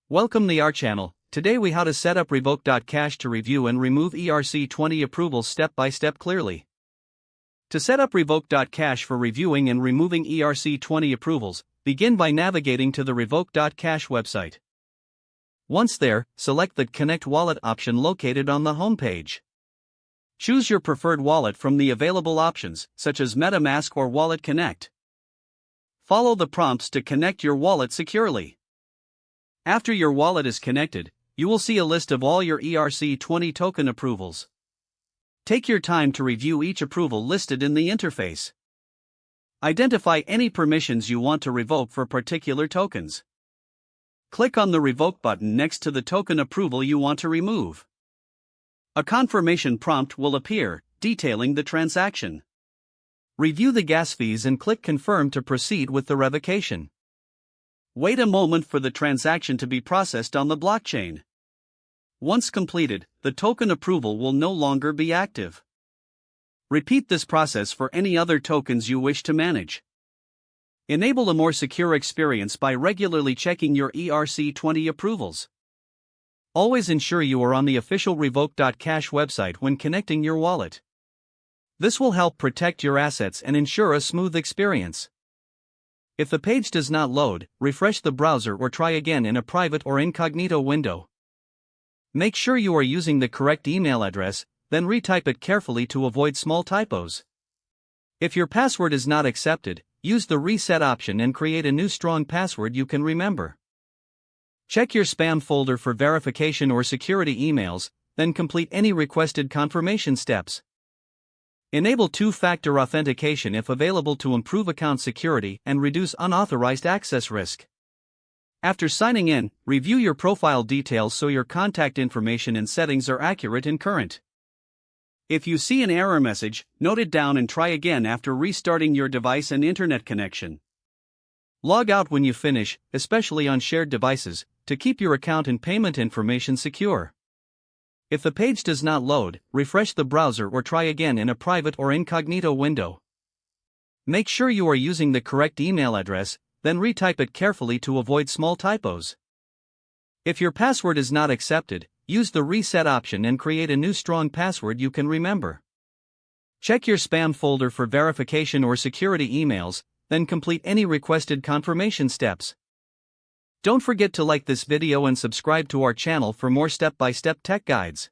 Welcome to our channel. Today we how to set up Revoke.cash to review and remove ERC-20 approvals step by step clearly. To set up Revoke.cash for reviewing and removing ERC-20 approvals, begin by navigating to the Revoke.cash website. Once there, select the Connect Wallet option located on the home page. Choose your preferred wallet from the available options, such as MetaMask or Wallet Connect. Follow the prompts to connect your wallet securely. After your wallet is connected, you will see a list of all your ERC-20 token approvals. Take your time to review each approval listed in the interface. Identify any permissions you want to revoke for particular tokens. Click on the Revoke button next to the token approval you want to remove. A confirmation prompt will appear, detailing the transaction. Review the gas fees and click Confirm to proceed with the revocation. Wait a moment for the transaction to be processed on the blockchain. Once completed, the token approval will no longer be active. Repeat this process for any other tokens you wish to manage. Enable a more secure experience by regularly checking your ERC-20 approvals. Always ensure you are on the official Revoke.cash website when connecting your wallet. This will help protect your assets and ensure a smooth experience. If the page does not load, refresh the browser or try again in a private or incognito window. Make sure you are using the correct email address, then retype it carefully to avoid small typos. If your password is not accepted, use the reset option and create a new strong password you can remember. Check your spam folder for verification or security emails, then complete any requested confirmation steps. Enable two-factor authentication if available to improve account security and reduce unauthorized access risk. After signing in, review your profile details so your contact information and settings are accurate and current. If you see an error message, note it down and try again after restarting your device and internet connection. Log out when you finish, especially on shared devices, to keep your account and payment information secure. If the page does not load, refresh the browser or try again in a private or incognito window. Make sure you are using the correct email address, then retype it carefully to avoid small typos. If your password is not accepted, use the reset option and create a new strong password you can remember. Check your spam folder for verification or security emails, then complete any requested confirmation steps. Don't forget to like this video and subscribe to our channel for more step-by-step tech guides.